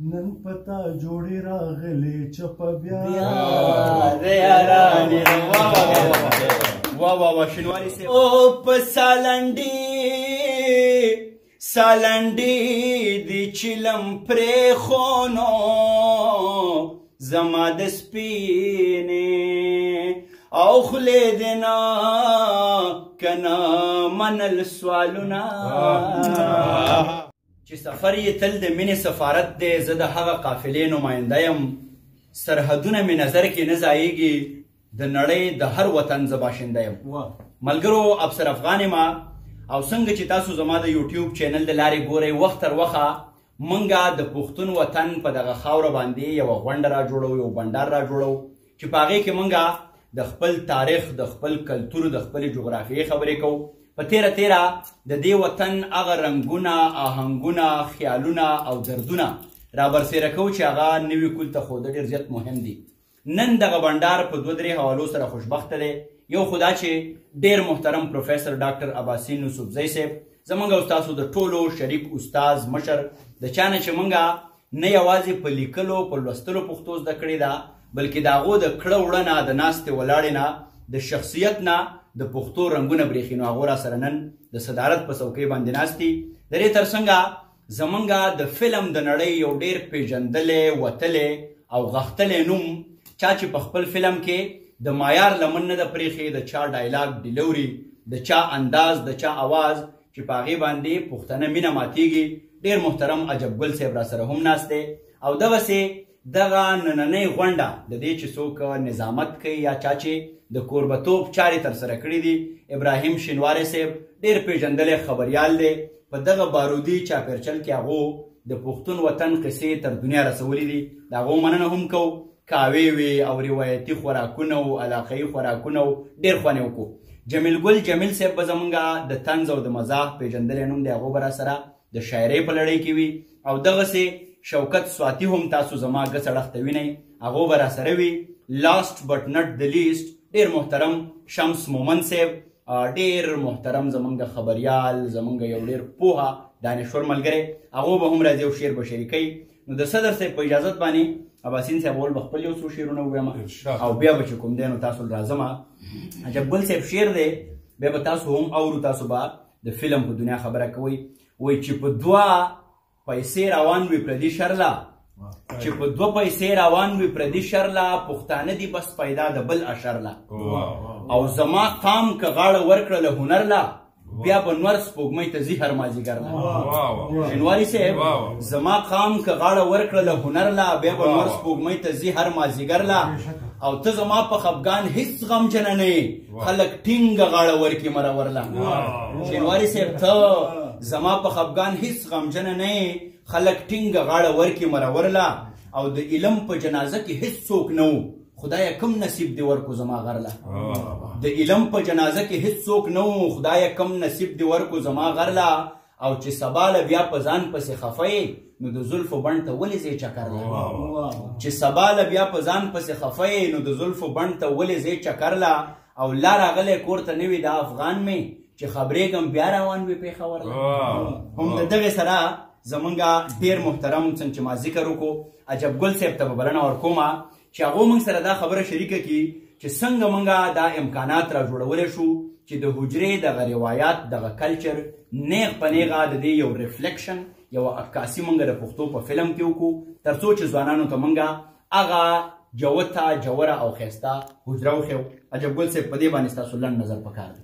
نن پتا جوړې راغلې چپه بیا وا وا وا شینواری سے او په سالنډي دی چلم پرې خونو زما د سپینې او خلې دینا کنا منل سوالونه چې سفر یې تل د مینې سفارت دی زه د هغه قافلې نماینده یم سرحدونه مې نظر کې نه ځایږي د نړۍ د هر وطن زه باشنده یم ملګرو افسر افغان یم او څنګه چې تاسو زما د یوټیوب چینل د لارې ګورئ وخت تر وخه منګه د پښتون وطن په دغه خاوره باندې یوه غونډه را جوړو یو بنډار را جوړو چې په هغې کې منګه د خپل تاریخ د خپل کلتور د خپلې جغرافیې خبرې کوو په تیره د دې وطن هغه رنګونه آهنګونه خیالونه او دردونه را برسېره کوو چې هغه نوي کول ته ښوده ډېر زیات مهم دي نن دغه بنډار په دوه درې حوالو سره خوشبخته دی یو خو دا چې ډېر محترم پروفیسر ډاکټر عباسین یوسفزی صاحب زموږ او ستاسو د ټولو شریک استاز مشر د چا نه چې موږ نه یوازې په لیکلو په لوستلو پښتو زده کړې ده بلکې د هغو د کړه وړه نه د ناستې ولاړې نه د شخصیت نه د پښتو رنګونه برېښي نو هغو راسره نن د صدارت په څوکۍ باندې ناست دي د دې تر څنګه زموږ د فلم د نړۍ یو ډېر پیژندلی وتلی او غښتلی نوم چا چې په خپل فلم کې د معیار لمن نه ده پرېښې د چا ډایلاګ ډیلوري د چا انداز د چا اواز چې په هغې باندې پښتنه مینه ماتیږي ډېر محترم عجب ګل صاحب راسره هم ناست دی او دغسې دغه نننۍ غونډه د دې چې څوک نظامت کوي یا چا چې د کوربتوب چارې ترسره کړي دي ابراهیم شینواری صاحب ډېر پیژندلی خبریال دی په دغه بارودي چاپېرچل کې هغو د پښتون وطن قصې تر دنیا رسولي دي د هغو مننه هم کوو کاوې وې او روایتي خوراکونه او علاقهیي خوراکونه او ډېر خوند یې وکړو جمیل ګل جمیل صاحب به زموږ د طنز او د مزاح پیژندلی نوم دی هغو به راسره د شاعرۍ په لړۍ کې وي او دغسې شوکت سواتی هم تاسو زما ګس اړخته وینئ هغو به راسره وي لاست بټ نټ د لیست ډېر محترم شمس مومن صاحب ډېر محترم زموږ خبریال زموږ یو ډېر پوهه دانشور ملګری هغو به هم راځي او شعر به شریکوي نو د صدر صاحب په اجازت باندې عباسین صاحب اول به خپل یو څو شعرونه ووایم او بیا به چې کوم دی نو تاسو راځم عجب ګل صاحب شعر دی بیا به تاسو هم اورو تاسو به د فلم په دنیا خبره کوئ وایي چې په دوه پیسې روان وي پردي شرله چې په دوه پیسې روان وي پردي شرله پښتانه دي بس پیدا د بل اشرله او زما قام که غاړه ورکړه له هنر له بیا به نور سپوږمۍ ته ځي هر مازدیګر له شینواري صاحب زما قام که غاړه ورکړه له هنر له بیا به نور سپوږمۍ ته ځي هر مازدیګر له او ته زما په خفګان هیڅ غمجنه نه یې خلک ټینګه غاړه ورکړي مرور له شینواري صاحب ته زما په خفګان هیڅ غمجنه نه یې خلک ټینګه غاړه ورکړي مرور له او د علم په جنازه کې هیڅ څوک نه و خدایه کم نصیب دی ورکو زما غرله د علم په جنازه کې هیڅ څوک نه و خدایه کم نصیب دی ورکو زما غرله او چې سبا له بیا په ځان پسې خفه یې نو د زلفو بڼ ته ولې ځې چکر له چې سبا له بیا په ځان پسې خفه یې نو د زلفو بڼ ته ولې ځې چکر له او لا راغلی کور ته نه وي د افغان مې چې خبرېږم بیا روان وي پېښور له هم د دغې سره زمونږ ډېر محترم څنګه چې ما ذکر وکړو عجب ګل صاحب ته به بلنه ورکومه چې هغو موږ سره دا خبره شریکه کړي چې څنګه موږ دا امکانات را جوړولی شو چې د حجرې دغه روایات دغه کلچر نیغ په نیغه د دې یو ریفلیکشن یوه عکاسي موږ د پښتو په فلم کې وکړو تر څو چې ځوانانو ته موږ هغه جوته جوره او ښایسته حجره وښیو عجب ګل صاحب په دې باندې ستاسو لنډ نظر پکار دی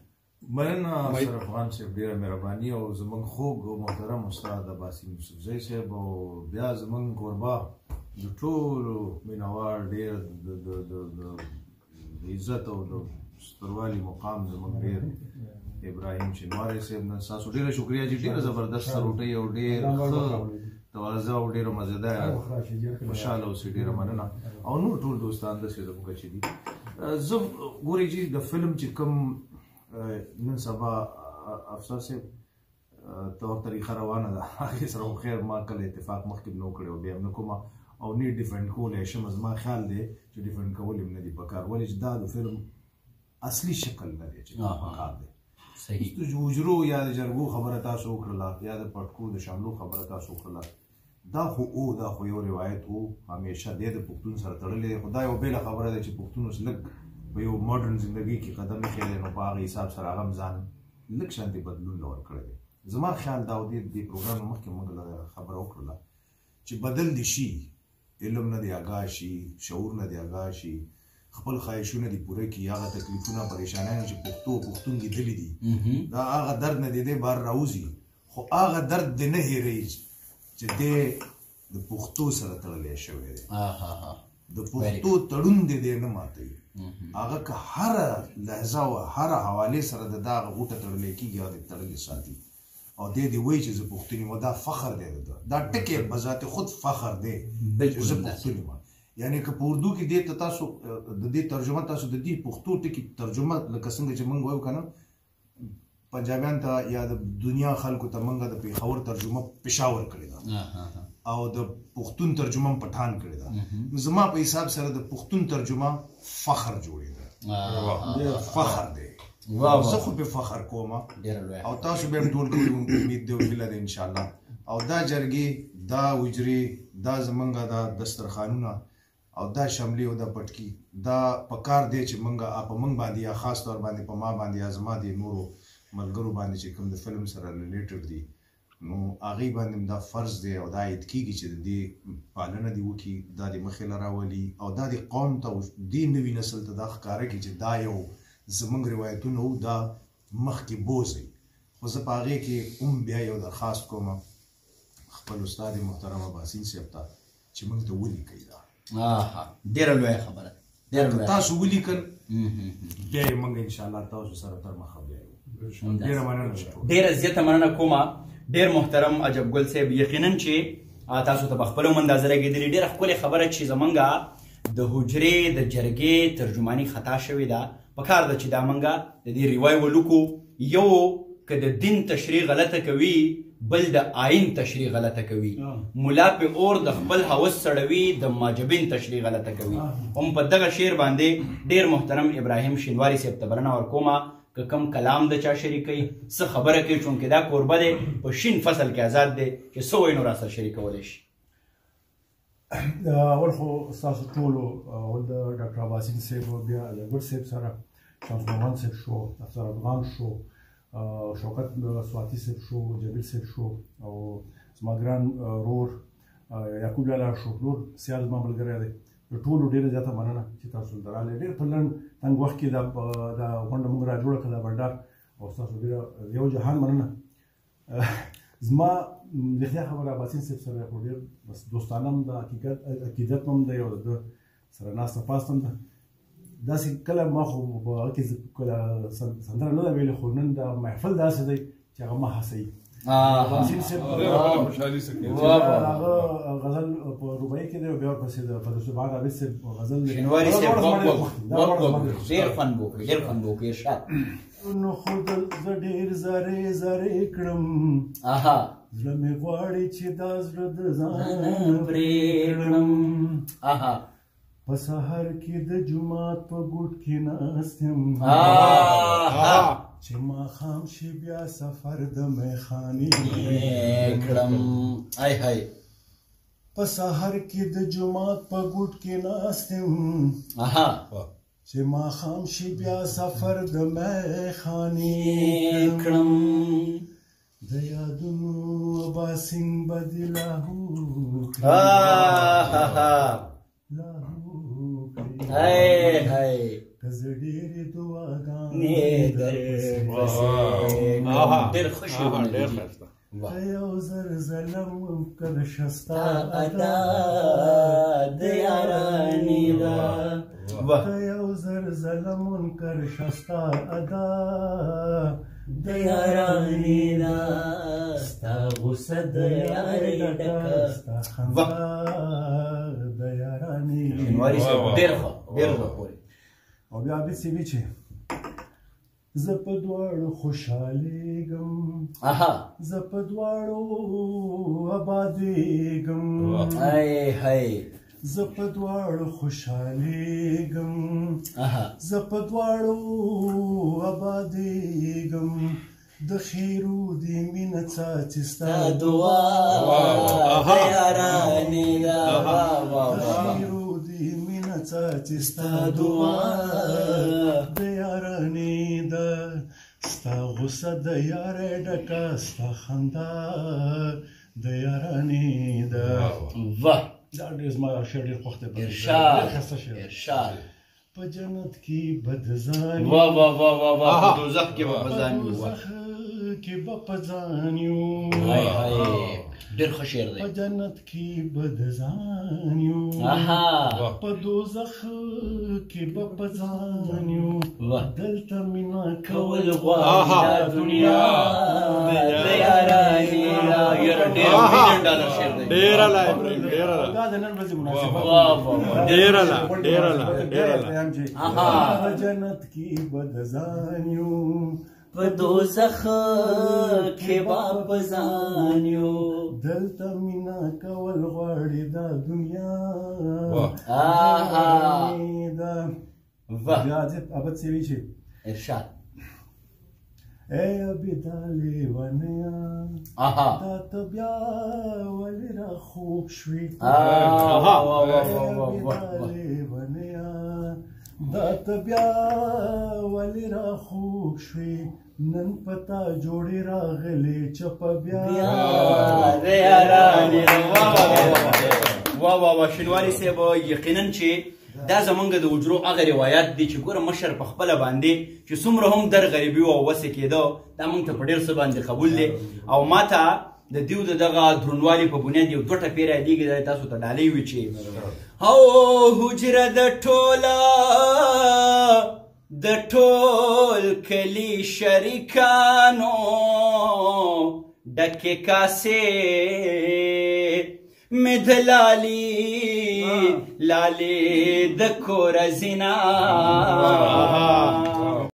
مننه افسر افغان صاحب ډېره مهرباني او زموږ خوږ او محترم استاد عباسین یوسفزی صاحب او بیا زموږ کوربه د ټولو مینهوال ډېر د عزت او د ستروالي مقام زموږ ډېر ابراهیم شینواری صاحب نه ستاسو ډېره شکریه چې ډېره زبردسته روټۍ او ډېر ښه توازه او ډېره مزېداره خوشحاله اوسئ ډېره مننه او نور ټول دوستان داسې زموږ چې دي زه ګورئ چې د فلم چې کوم نن سبا افسر صاحب طور طریقه روانه ده هغې سره خو خیر ما کله اتفاق مخکې نه و کړی او بیا هم نه کومه او نه ډیفنډ کولی شم زما خیال دی چې ډیفنډ کول هم نه دي پکار ولې چې دا د فلم اصلي شکل نه دی چې پکار دی د حجرو یا د جرګو خبره تاسو وکړله یا د پټکو د شاملو خبره تاسو وکړله دا خو یو روایت و همیشه دی د پښتون سره تړلی دی خو دا یو بېله خبره ده چې پښتون اوس لږ په یو ماډرن زندګۍ کې قدم ایښی دی نو په هغه حساب سره هغه هم ځان لږ شانتې بدلون له ورکړی دی زما خیال دا و دې پروګرام نه مخکې موږ خبره وکړله چې بدل دې شي علم نه دې آګاه شي شعور نه دې آګاه شي خپل خواهشونه دې پوره کړي هغه تکلیفونه پریشانیانه چې پښتون لیدلي دي دا هغه درد نه دې بار راوځي خو هغه درد دې نه هېروي چې دې د پښتو سره تړلی شوی دی د پښتو تړون دې نه ماتوي هغه که هره لحظه او هره حوالې سره د دا هغه غوټه تړلی کېږي او دې تړلې ساتي او دې وایي چې زه پښتون یم دا فخر دی دا ټکی بذات خود فخر دی چې زه پښتون یم یعنی که په اردو کې دې ته تاسو د دې ترجمه تاسو د دې پښتو ټکي ترجمه لکه څنګه چې موږ وایو که نه پنجابیان ته یا د دنیا خلکو ته موږ د پېښور ترجمه پېښور کړې ده او د پښتون ترجمه پټان کړې ده نو زما په حساب سره د پښتون ترجمه فخر جوړې ده فخر دی زه خو پې فخر کوم او تاسو به هم ټول کوئ امید دی او هیله ده انشاءالله او دا جرګې دا وجرې دا زمونږ دا دسترخوانونه او دا شملې او دا پټکي دا پکار دی چې موږ په موږ باندې یا خاص طور باندې په ما باندې یا زما دې نورو ملګرو باندې چې کوم د فلم سره ریلیټډ دي نو هغې باندې دا فرض دی او دا عاید کېږي چې د دې پالنه دې وکړي دا دې مخې له راولي او دا دې قوم ته دې نوي نسل ته دا ښکاره کړي چې دا یو زموږ روایتونه وو دا مخکې بوځئ خو زه په هغې کې هم بیا یو درخواست کوم خپل استاد محترم اباسین صاحب ته چې موږ ته ولیکئ دا ډېره لویه خبره تاسو ولیکل بیا یې موږ انشاءالله تاسو سره تر مخه بیا ډېره مننه ډېره زیاته مننه کومه ډېر محترم عجب ګل صاحب یقینا چې تاسو ته په خپله هم اندازه لګېدلې ډېره ښکلې خبره چې زمونږ د حجرې د جرګې ترجماني خطا شوې ده پکار ده چې دا موږ د دې روایت ولیکو یو که د دین تشریح غلطه کوي بل د آئین تشریح غلطه کوي ملا په اور د خپل هوس سړوي د ماجبین تشریح غلطه کوي هم په دغه شعر باندې ډېر محترم ابراهیم شینواري صاحب ته بلنه ورکومه که کم کلام د چا شریکوي څه خبره کوي چونکې دا کوربه دی په شین فصل کې آزاد دی چې څه وایي نو راسره شریکولی شي اول خو ستاسو ټولو اول د ډاکټر اباسین صاحب بیا علیګل صاحب سره شمس محمد صاحب شو افسر افغان شو شوکت سواتی صاحب شو جبیل صاحب شو او زما ګران رور یعقوب لالا شو نور سیال زما ملګری دی د ټولو ډېره زیاته مننه چې تاسو دلته راغلئ ډېر په لنډ تنګ وخت کې دا غونډه موږ را جوړه کړه دا بنډار او ستاسو ډېره یو جهان مننه زما رښتیا خبره اباسین صاحب سره خو ډېر بس دوستانه هم ده عقیدت هم ده یو د سره ناسته پاسته هم ده داسې کله ما خو په هغه کې کله سندره نه ده ویلې خو نن دا محفل داسې دی چې هغه ما هڅوي اباسین صاحب هغه غزل په روبایي کې دی او بیا ورپسې د فضل سبحان عابد صاحب غزل دی شینواري صاحب ډېر خوند وکړي ډېر خوند وکړي ارشاد نو خو زه ډېر زارې زارې کړم زړه مې غواړي چې دا زړه د ځان پرې کړم په سهار کې د جومات په ګوټ کې ناست یم چې ماښام شي بیا سفر د میخانې کړم په سهار کې د جومات په ګوټ کې ناست یم چې ماښام شي بیا سفر د میخانې کړم د یادونو اباسین به دې لاهو که زه ډېرې دعاګانې که یو زر ظلم کرشه ستا ادا د یارانې ده که یو زر ظلم کرشه ستا ادا د یارانې ده ستا غوسه د یارې ډکه ستا خندا د یارانې شینواري صاحب ډېر ښه ډېر ښه او بیا عابد صاحب چې زه په دواړو خوشحالېږم زه په دواړو آبادېږم زه په دواړو خوشحالېږم، زه په دواړو آبادېږم، د خیرو دی مینه څاڅي ستا دعا د یارانې ده د خیرو دی مینه څاڅي ستا دعا د یارانې ده ستا غصه د یارې ډکه ستا خندا د یارانې ده واه دا ډېر زما شعر ډېر خوښ دی ارشاد په جنت کې بد ځان واه واه واه واه واه په دوزخ کې به په ځان یو کې به په ځان یو هاي هاي ډېر ښه شعر دی په جنت کې بد ځان یو په دوزخ کې به په ځان یو دلته مینا کول غواړي دا دنیا د یارانې ده یاره ډېر ملیون ډالر شعر دی ډېره لا دا د نن ورځې مناسبت واه واه ډېره لا په جنت کې بد ځان یو په دوزخ کې به په ځان یو دلته مینا کول غواړي دا دنیا بیا دې ابد سوي شي ارشاد ای ابدا لیونیا دا ته بیا ولې را خوب شوې لیونیا دا ته بیا ولې را خوب شوې نن پتا جوړې راغلې چپه بیا د یارانې واه واه واه شینواري صاحب یقینا چې دا زمونږ د حجرو هغه روایات دي چې ګوره مشر په خپله باندې چې څومره هم در غریبي او وسې کېده دا موږ ته په ډېر څه باندې قبول دی او ما ته د دیو د دغه دروندوالي په بنیاد یو دوه ټپې رایادېږي دا تاسو ته ډالۍ وي چې او حجره د ټول کلي شریکانو ډکې کاسې مې د لالي د کور زینه